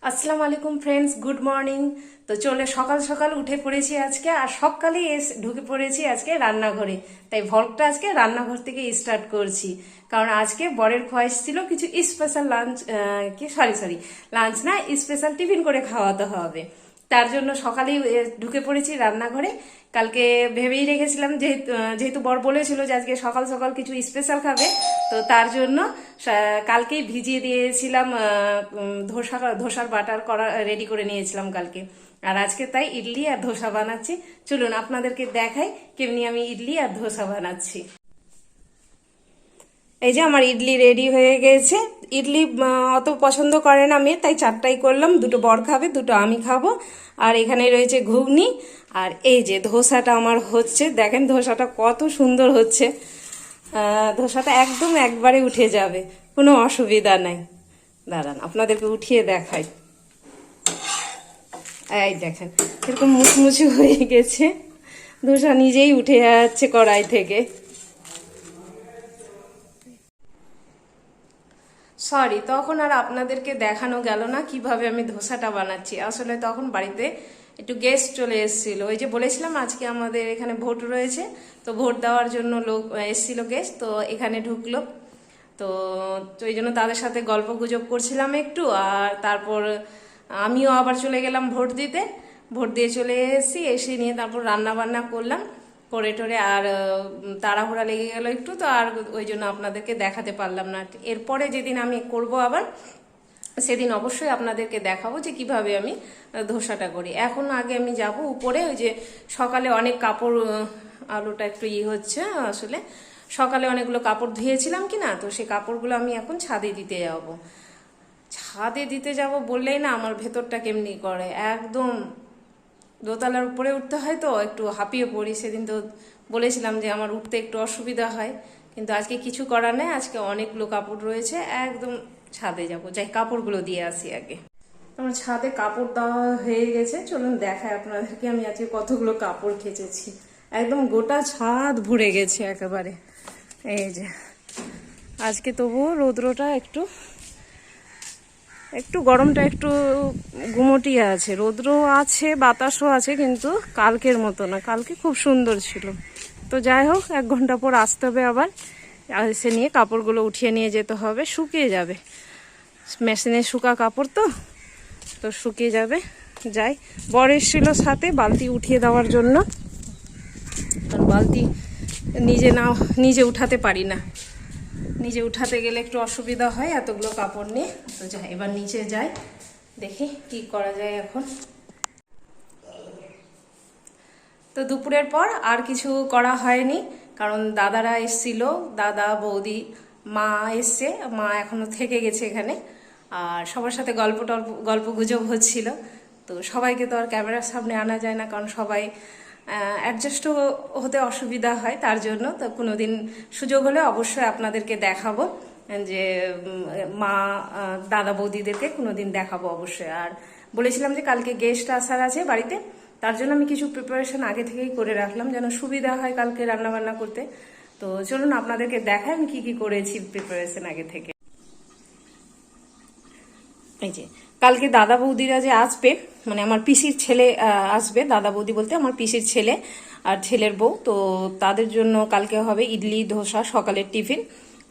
আসসালামু আলাইকুম friends, good morning. তো চলে সকাল সকাল উঠে পড়েছি আজকে, আর সকালেই ঢুকে পড়েছি আজকে রান্নাঘরে। তাই ভ্লগটা আজকে রান্নাঘর থেকে স্টার্ট করছি, কারণ আজকে বরের খোয়াইশ ছিল কিছু স্পেশাল লাঞ্চ, লাঞ্চ না, স্পেশাল টিফিন করে খাওয়াতে হবে। তার জন্য সকালেই ঢুকে পড়েছি রান্নাঘরে। কালকে ভেবেই রেখেছিলাম, যেহেতু বর বলেছিল যে আজকে সকাল সকাল কিছু স্পেশাল খাবে, তো তার জন্য কালকেই ভিজিয়ে দিয়েছিলাম। ধোসার বাটার করা রেডি করে নিয়েছিলাম কালকে। আর আজকে তাই ইডলি আর ধোসা বানাচ্ছি। চলুন আপনাদেরকে দেখাই কেমনি আমি ইডলি আর ধোসা বানাচ্ছি। এই যে আমার ইডলি রেডি হয়ে গেছে। ইডলি অত পছন্দ করে না মেয়ে, তাই চারটাই করলাম। দুটো বর খাবে, দুটো আমি খাবো। আর এখানে রয়েছে ঘুগনি। আর এই যে ধোসাটা আমার হচ্ছে, দেখেন ধোসাটা কত সুন্দর হচ্ছে। ধোসাটা একদম একবারে উঠে যাবে, কোনো অসুবিধা নাই। দাঁড়ান আপনাদেরকে উঠিয়ে দেখাই। এই দেখেন এরকম মুচমুচে হয়ে গেছে, ধোসা নিজেই উঠে যাচ্ছে কড়াই থেকে। সরি, তখন আর আপনাদেরকে দেখানো গেল না কিভাবে আমি ধোসাটা বানাচ্ছি। আসলে তখন বাড়িতে একটু গেস্ট চলে এসেছিল। ওই যে বলেছিলাম আজকে আমাদের এখানে ভোট রয়েছে, তো ভোট দেওয়ার জন্য লোক এসেছিল, গেস্ট তো এখানে ঢুকলো। তো ওই জন্য তাদের সাথে গল্প গুজব করছিলাম একটু। আর তারপর আমিও আবার চলে গেলাম ভোট দিতে। ভোট দিয়ে চলে এসেছি, এসে নিয়ে তারপর রান্না বান্না করলাম করে টোরে। আর তাড়াহুড়া লেগে গেল একটু, তো আর ওই জন্য আপনাদেরকে দেখাতে পারলাম না। এরপরে যেদিন আমি করব আবার, সেদিন অবশ্যই আপনাদেরকে দেখাবো যে কিভাবে আমি ধোসাটা করি। এখন আগে আমি যাব উপরে। ওই যে সকালে অনেক কাপড়, আলোটা একটু হচ্ছে আসলে, সকালে অনেকগুলো কাপড় ধুয়েছিলাম কি না, তো সেই কাপড়গুলো আমি এখন ছাদে দিতে যাব। ছাদে দিতে যাব বললেই না আমার ভেতরটা কেমনি করে, একদম দোতলার উপরে উঠতে হয়, তো একটু হাঁপিয়ে পড়ি। সেদিন তো বলেছিলাম যে আমার উঠতে একটু অসুবিধা হয়, কিন্তু আজকে কিছু করার নেই। আজকে অনেকগুলো কাপড় রয়েছে, একদম ছাদে যাব। যাই কাপড়গুলো দিয়ে আসি আগে। আমার ছাদে কাপড় দেওয়া হয়ে গেছে, চলুন দেখায় আপনাদেরকে আমি আজকে কতগুলো কাপড় কেচেছি। একদম গোটা ছাদ ভরে গেছে একেবারে। এই যে আজকে তবুও রৌদ্রটা একটু একটু গরমটা একটু গুমোটিয়ে আছে, রৌদ্র আছে, বাতাসও আছে, কিন্তু কালকের মতো না। কালকে খুব সুন্দর ছিল। তো যাই হোক, 1 ঘন্টা পর আসতে হবে আবার। এসে নিয়ে কাপড়গুলো উঠিয়ে নিয়ে যেতে হবে, শুকিয়ে যাবে। মেশিনে শুকা কাপড় তো তো শুকিয়ে যাবে। যাই, বর এসেছিল সাথে বালতি উঠিয়ে দেওয়ার জন্য। কারণ বালতি নিজে উঠাতে পারি না, নিজে উঠাতে গেলে একটু অসুবিধা হয় এতগুলো কাপড় নিয়ে। তো যাই, এবার নিচে যাই, দেখি কি করা যায় এখন। তো দুপুরের পর আর কিছু করা হয়নি, কারণ দাদারা এসছিল, দাদা বৌদি মা এসছে। মা এখনো থেকে গেছে এখানে। আর সবার সাথে গল্প গুজব হচ্ছিল। তো সবাইকে তো আর ক্যামেরার সামনে আনা যায় না, কারণ সবাই অ্যাডজাস্ট হতে অসুবিধা হয়। তার জন্য তো কোনোদিন সুযোগ হলে অবশ্যই আপনাদেরকে দেখাবো, যে মা দাদা বৌদিদেরকে কোনোদিন দেখাবো অবশ্যই। আর বলেছিলাম যে কালকে গেস্ট আসার আছে বাড়িতে, তার জন্য আমি কিছু প্রিপারেশন আগে থেকেই করে রাখলাম, যেন সুবিধা হয় কালকে রান্না বান্না করতে। তো চলুন আপনাদেরকে দেখাই আমি কি কি করেছি প্রিপারেশন আগে থেকে। এই যে কালকে দাদা বৌদিরা যে আসবে, মানে আমার পিসির ছেলে আসবে। দাদা বৌদি বলতে আমার পিসির ছেলে আর ছেলের বউ। তো তাদের জন্য কালকে হবে ইডলি ধোসা সকালের টিফিন।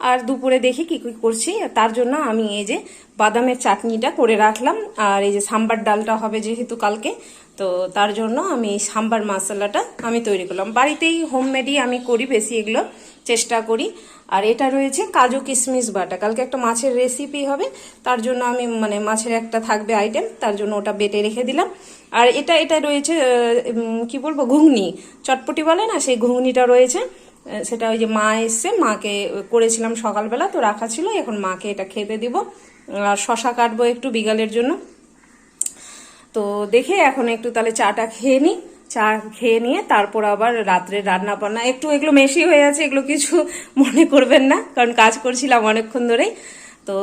আর দুপুরে দেখি কি কি করছি। তার জন্য আমি এই যে বাদামের চাটনিটা করে রাখলাম। আর এই যে সাম্বার ডালটা হবে যেহেতু কালকে, তো তার জন্য আমি সাম্বার মশলাটা আমি তৈরি করলাম। বাড়িতেই হোমমেডই আমি করি বেশি, এগুলো চেষ্টা করি। আর এটা রয়েছে কাজু কিশমিশ বাটা, কালকে একটা মাছের রেসিপি হবে, তার জন্য আমি মানে মাছের একটা থাকবে আইটেম, তার জন্য ওটা বেটে রেখে দিলাম। আর এটা রয়েছে কি বলবো, ঘুগনি, চটপটি বলে না, সেই ঘুগনিটা রয়েছে। সেটা ওই যে মা এসছে, মাকে করেছিলাম সকালবেলা, তো রাখা ছিল, এখন মাকে এটা খেতে দিব। আর শশা কাটবো একটু বিকালের জন্য। তো দেখে এখন একটু তাহলে চাটা খেয়ে নিই। চা খেয়ে নিয়ে তারপর আবার রাত্রে রান্না বান্না একটু, এগুলো মেশি হয়ে আছে, এগুলো কিছু মনে করবেন না, কারণ কাজ করছিলাম অনেকক্ষণ ধরেই। তো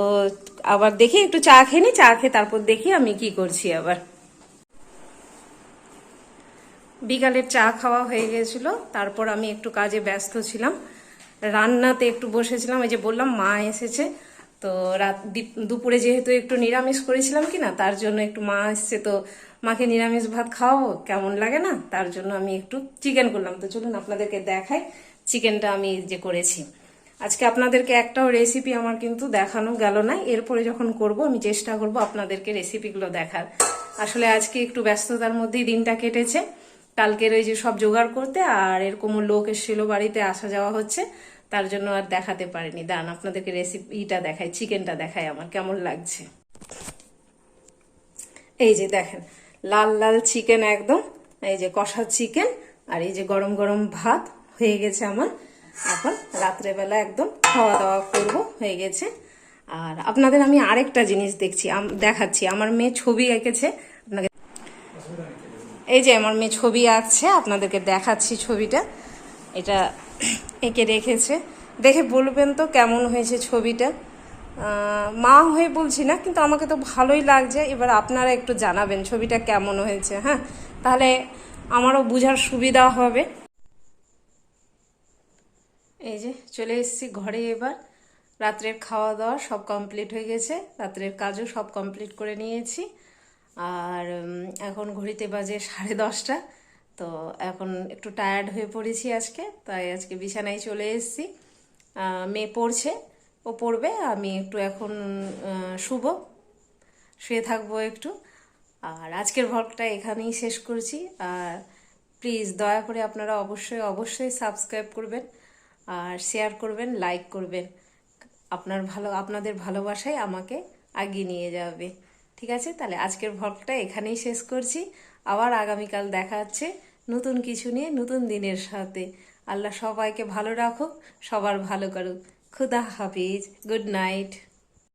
আবার দেখি একটু চা খেয়ে নিই, চা খেয়ে তারপর দেখি আমি কি করছি। আবার বিকালের চা খাওয়া হয়ে গেছিল, তারপর আমি একটু কাজে ব্যস্ত ছিলাম, রান্নাতে একটু বসেছিলাম। এই যে বললাম মা এসেছে, তো দুপুরে যেহেতু একটু নিরামিষ করেছিলাম কি না, তার জন্য একটু মা এসছে, তো মাকে নিরামিষ ভাত খাওয়াবো, কেমন লাগে না, তার জন্য আমি একটু চিকেন করলাম। তো চলুন আপনাদেরকে দেখাই চিকেনটা আমি যে করেছি। আজকে আপনাদেরকে একটাও রেসিপি আমার কিন্তু দেখানো গেল না, এরপরে যখন করব আমি চেষ্টা করব আপনাদেরকে রেসিপিগুলো দেখার। আসলে আজকে একটু ব্যস্ততার মধ্যেই দিনটা কেটেছে, কালকের ওই যে সব জোগাড় করতে, আর এরকমও লোক এসেছিল বাড়িতে, আসা যাওয়া হচ্ছে, তার জন্য আর দেখাতে পারিনি। দাঁড়ান আপনাদেরকে রেসিপিটা দেখাই, চিকেনটা দেখাই আমার কেমন লাগছে। এই যে দেখেন, লাল লাল চিকেন একদম, এই যে কষা চিকেন, আর এই যে গরম গরম ভাত হয়ে গেছে আমার। এখন রাত্রেবেলা একদম খাওয়া দাওয়া করব, হয়ে গেছে। আর আপনাদের আমি আরেকটা জিনিস দেখাচ্ছি। আমার মেয়ে ছবি এঁকেছে, আপনাকে এই যে আমার মেয়ে ছবি আঁকছে, আপনাদেরকে দেখাচ্ছি ছবিটা। এটা এঁকে রেখেছে, দেখে বলবেন তো কেমন হয়েছে ছবিটা। মা হয়ে বলছি না, কিন্তু আমাকে তো ভালোই লাগছে। এবার আপনারা একটু জানাবেন ছবিটা কেমন হয়েছে, হ্যাঁ, তাহলে আমারও বোঝার সুবিধা হবে। এই যে চলে এসেছি ঘরে। এবার রাত্রের খাওয়া দাওয়া সব কমপ্লিট হয়ে গেছে, রাত্রের কাজও সব কমপ্লিট করে নিয়েছি। আর এখন ঘড়িতে বাজে 10:30। তো এখন একটু টায়ার্ড হয়ে পড়েছি আজকে, তাই আজকে বিছানায় চলে এসেছি। মেয়ে পড়ছে, ও পড়বে, আমি একটু এখন শুয়ে থাকবো একটু। আর আজকের ভ্লগটা এখানেই শেষ করছি। আর প্লিজ দয়া করে আপনারা অবশ্যই অবশ্যই সাবস্ক্রাইব করবেন, আর শেয়ার করবেন, লাইক করবেন। আপনাদের ভালোবাসাই আমাকে এগিয়ে নিয়ে যাবে। ঠিক আছে, তাহলে আজকের ভ্লগটা এখানেই শেষ করছি। আবার আগামীকাল দেখা হচ্ছে নতুন কিছু নিয়ে, নতুন দিনের সাথে। আল্লাহ সবাইকে ভালো রাখুক, সবার ভালো করুক। খুদা হাফিজ, গুড নাইট।